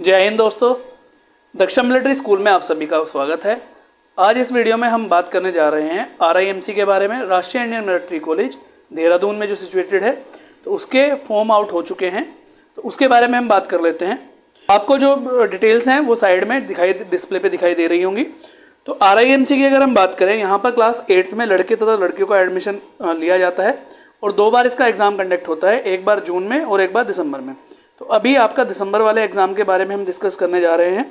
जय हिंद दोस्तों, दक्षिण मिलिट्री स्कूल में आप सभी का स्वागत है। आज इस वीडियो में हम बात करने जा रहे हैं RIMC के बारे में। राष्ट्रीय इंडियन मिलिट्री कॉलेज देहरादून में जो सिचुएटेड है, तो उसके फॉर्म आउट हो चुके हैं, तो उसके बारे में हम बात कर लेते हैं। आपको जो डिटेल्स हैं वो साइड में डिस्प्ले पे दिखाई दे रही होंगी। तो RIMC की अगर हम बात करें, यहाँ पर क्लास 8th में लड़के तथा लड़कियों का एडमिशन लिया जाता है और 2 बार इसका एग्ज़ाम कंडक्ट होता है, एक बार जून में और एक बार दिसंबर में। तो अभी आपका दिसंबर वाले एग्ज़ाम के बारे में हम डिस्कस करने जा रहे हैं।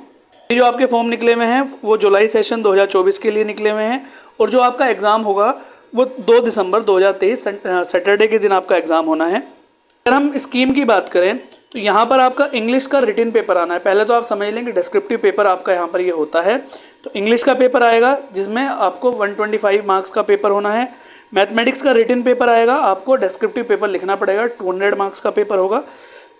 ये जो आपके फॉर्म निकले हुए हैं वो जुलाई सेशन 2024 के लिए निकले हुए हैं और जो आपका एग्ज़ाम होगा वो 2 दिसंबर 2023 सैटरडे के दिन आपका एग्ज़ाम होना है। अगर हम स्कीम की बात करें तो यहाँ पर आपका इंग्लिश का रिटन पेपर आना है। पहले तो आप समझ लें कि डिस्क्रिप्टिव पेपर आपका यहाँ पर ये होता है। तो इंग्लिश का पेपर आएगा जिसमें आपको 125 मार्क्स का पेपर होना है। मैथमेटिक्स का रिटन पेपर आएगा, आपको डिस्क्रिप्टिव पेपर लिखना पड़ेगा, 200 मार्क्स का पेपर होगा।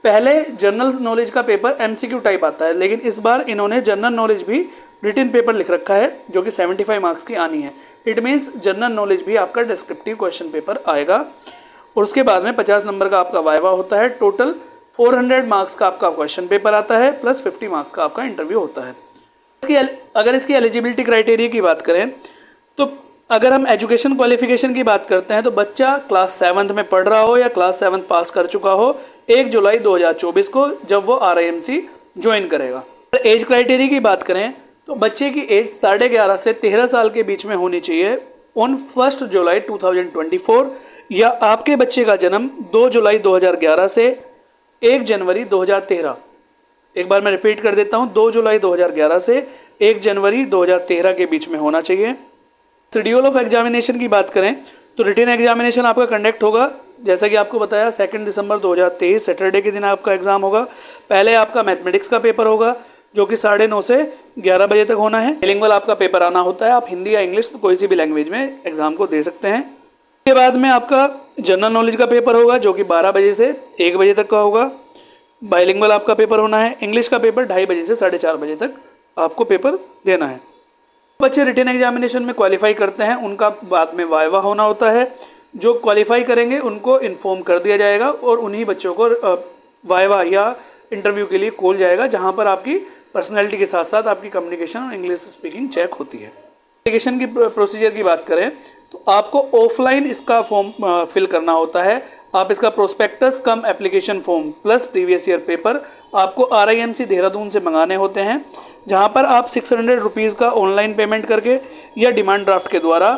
पहले जनरल नॉलेज का पेपर MCQ टाइप आता है, लेकिन इस बार इन्होंने जनरल नॉलेज भी रिटन पेपर लिख रखा है जो कि 75 मार्क्स की आनी है। इट मीन्स जनरल नॉलेज भी आपका डिस्क्रिप्टिव क्वेश्चन पेपर आएगा और उसके बाद में 50 नंबर का आपका वाइवा होता है। टोटल 400 मार्क्स का आपका क्वेश्चन पेपर आता है प्लस 50 मार्क्स का आपका इंटरव्यू होता है। अगर इसकी एलिजिबिलिटी क्राइटेरिया की बात करें तो अगर हम एजुकेशन क्वालिफिकेशन की बात करते हैं तो बच्चा क्लास 7th में पढ़ रहा हो या क्लास 7 पास कर चुका हो 1 जुलाई 2024 को, जब वो RIMC ज्वाइन करेगा। एज क्राइटेरिया की बात करें तो बच्चे की एज 11.5 से 13 साल के बीच में होनी चाहिए ऑन 1 जुलाई 2024, या आपके बच्चे का जन्म 2 जुलाई 2011 से 1 जनवरी 2013। एक बार मैं रिपीट कर देता हूँ, 2 जुलाई 2011 से 1 जनवरी 2013 के बीच में होना चाहिए। शेड्यूल ऑफ एग्जामिनेशन की बात करें तो रिटन एग्जामिनेशन आपका कंडक्ट होगा, जैसा कि आपको बताया 2 दिसंबर 2023 सैटरडे के दिन आपका एग्ज़ाम होगा। पहले आपका मैथमेटिक्स का पेपर होगा जो कि 9:30 से 11 बजे तक होना है। बिलिंगुअल आपका पेपर आना होता है, आप हिंदी या इंग्लिश तो कोई सी भी लैंग्वेज में एग्ज़ाम को दे सकते हैं। उसके बाद में आपका जनरल नॉलेज का पेपर होगा जो कि 12 बजे से 1 बजे तक का होगा। बाइलिंगुअल आपका पेपर होना है। इंग्लिश का पेपर 2:30 बजे से 4:30 बजे तक आपको पेपर देना है। बच्चे रिटन एग्जामिनेशन में क्वालिफाई करते हैं, उनका बाद में वाइवा होना होता है। जो क्वालिफाई करेंगे उनको इन्फॉर्म कर दिया जाएगा और उन्हीं बच्चों को वाइवा या इंटरव्यू के लिए कॉल जाएगा, जहां पर आपकी पर्सनैलिटी के साथ साथ आपकी कम्युनिकेशन और इंग्लिश स्पीकिंग चेक होती है। एप्लीकेशन की प्रोसीजर की बात करें तो आपको ऑफलाइन इसका फॉर्म फिल करना होता है। आप इसका prospectus cum application form plus previous year paper आपको RIMC देहरादून से मंगाने होते हैं, जहां पर आप 600 रुपीज़ का ऑनलाइन पेमेंट करके या डिमांड ड्राफ्ट के द्वारा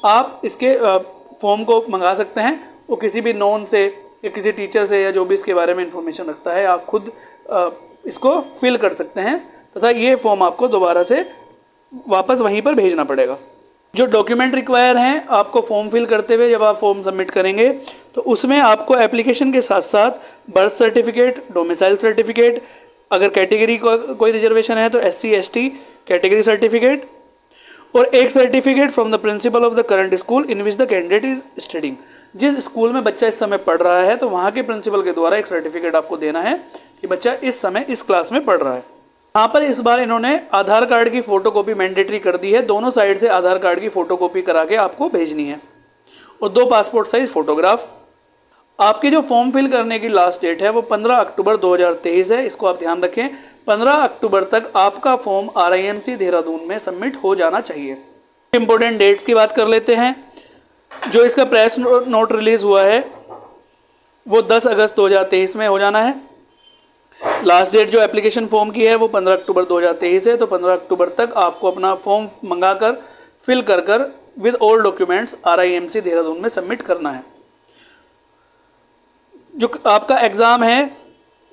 आप इसके फॉर्म को मंगा सकते हैं। वो किसी भी नॉन से या किसी टीचर से या जो भी इसके बारे में इंफॉर्मेशन रखता है, आप खुद इसको फिल कर सकते हैं तथा ये फॉर्म आपको दोबारा से वापस वहीं पर भेजना पड़ेगा। जो डॉक्यूमेंट रिक्वायर हैं आपको फॉर्म फिल करते हुए जब आप फॉर्म सबमिट करेंगे तो उसमें आपको एप्लीकेशन के साथ साथ बर्थ सर्टिफिकेट, डोमिसाइल सर्टिफिकेट, अगर कैटेगरी का कोई रिजर्वेशन है तो SC ST कैटेगरी सर्टिफिकेट, और एक certificate from the principle of the current school in which the candidate is studying. जिस स्कूल में बच्चा इस समय पढ़ रहा है तो वहाँ के प्रिंसिपल के द्वारा एक सर्टिफिकेट आपको देना है कि बच्चा इस समय इस क्लास में पढ़ रहा है। यहाँ पर इस बार इन्होंने आधार कार्ड की फ़ोटोकॉपी मैंडेटरी कर दी है। दोनों साइड से आधार कार्ड की फ़ोटोकॉपी करा के आपको भेजनी है और 2 पासपोर्ट साइज फ़ोटोग्राफ। आपके जो फॉर्म फिल करने की लास्ट डेट है वो 15 अक्टूबर 2023 है, इसको आप ध्यान रखें। 15 अक्टूबर तक आपका फॉर्म RIMC देहरादून में सबमिट हो जाना चाहिए। इंपॉर्टेंट डेट्स की बात कर लेते हैं। जो इसका प्रेस नोट रिलीज़ हुआ है वो 10 अगस्त 2023 में हो जाना है। लास्ट डेट जो एप्लीकेशन फॉर्म की है वो 15 अक्टूबर 2023 है, तो 15 अक्टूबर तक आपको अपना फॉर्म मंगाकर फिल कर with all documents RIMC Dehradun में सबमिट करना है। जो आपका एग्ज़ाम है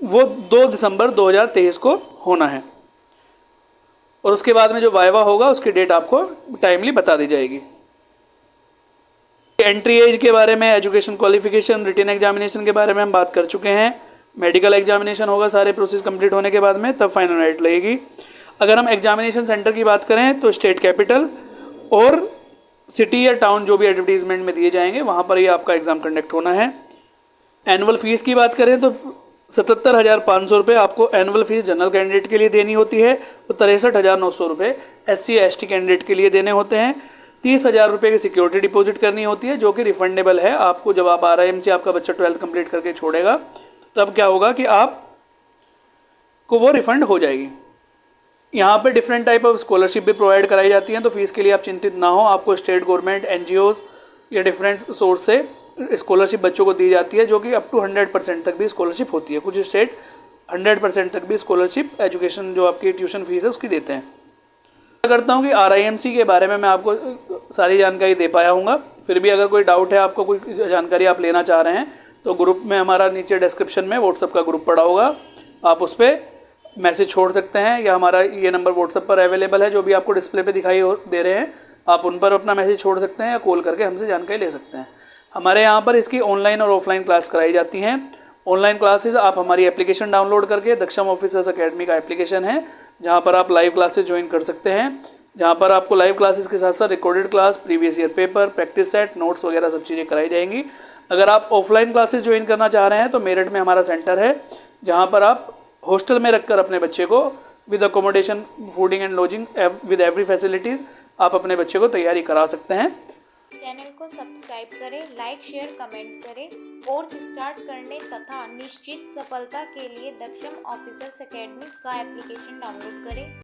वो 2 दिसंबर 2023 को होना है और उसके बाद में जो वाइवा होगा उसकी डेट आपको टाइमली बता दी जाएगी। एंट्री एज के बारे में, एजुकेशन क्वालिफिकेशन, रिटन एग्जामिनेशन के बारे में हम बात कर चुके हैं। मेडिकल एग्जामिनेशन होगा सारे प्रोसेस कंप्लीट होने के बाद में, तब फाइनल राइट लगेगी। अगर हम एग्जामिनेशन सेंटर की बात करें तो स्टेट कैपिटल और सिटी या टाउन जो भी एडवर्टीजमेंट में दिए जाएंगे वहाँ पर ही आपका एग्ज़ाम कंडक्ट होना है। एनुअल फीस की बात करें तो 77,500 रुपये आपको एनुअल फीस जनरल कैंडिडेट के लिए देनी होती है और 63,900 रुपये SC ST कैंडिडेट के लिए देने होते हैं। 30,000 रुपये की सिक्योरिटी डिपॉजिट करनी होती है जो कि रिफंडेबल है। आपको जब आप RIMC आपका बच्चा 12th कंप्लीट करके छोड़ेगा तब क्या होगा कि आप को वो रिफ़ंड हो जाएगी। यहाँ पे डिफरेंट टाइप ऑफ स्कॉलरशिप भी प्रोवाइड कराई जाती हैं, तो फीस के लिए आप चिंतित ना हो। आपको स्टेट गवर्नमेंट, NGOs या डिफरेंट सोर्स से स्कॉलरशिप बच्चों को दी जाती है, जो कि अप टू 100% तक भी स्कॉलरशिप होती है। कुछ स्टेट 100% तक भी स्कॉलरशिप एजुकेशन जो आपकी ट्यूशन फीस है उसकी देते हैं। करता हूँ कि RIMC के बारे में मैं आपको सारी जानकारी दे पाया हूँगा। फिर भी अगर कोई डाउट है, आपको कोई जानकारी आप लेना चाह रहे हैं, तो ग्रुप में हमारा नीचे डिस्क्रिप्शन में व्हाट्सएप का ग्रुप पड़ा होगा, आप उस पर मैसेज छोड़ सकते हैं, या हमारा ये नंबर व्हाट्सएप पर अवेलेबल है जो भी आपको डिस्प्ले पे दिखाई दे रहे हैं, आप उन पर अपना मैसेज छोड़ सकते हैं या कॉल करके हमसे जानकारी ले सकते हैं। हमारे यहाँ पर इसकी ऑनलाइन और ऑफलाइन क्लास कराई जाती हैं। ऑनलाइन क्लासेस आप हमारी एप्लीकेशन डाउनलोड करके, दक्षम ऑफिसर्स अकेडमी का एप्लीकेशन है, जहाँ पर आप लाइव क्लासेस ज्वाइन कर सकते हैं, जहाँ पर आपको लाइव क्लासेस के साथ साथ recorded class, previous year paper, practice set, notes वगैरह सब चीज़ें कराई जाएंगी। अगर आप ऑफलाइन क्लासेस ज्वाइन करना चाह रहे हैं तो मेरठ में हमारा सेंटर है, जहाँ पर आप हॉस्टल में रखकर अपने बच्चे को with accommodation, fooding and lodging with every facilities आप अपने बच्चे को तैयारी करा सकते हैं। चैनल को सब्सक्राइब करें, लाइक, शेयर, कमेंट करें। कोर्स स्टार्ट करने तथा निश्चित सफलता के लिए दक्षम ऑफिसर्स अकेडमी का एप्लीकेशन डाउनलोड करें।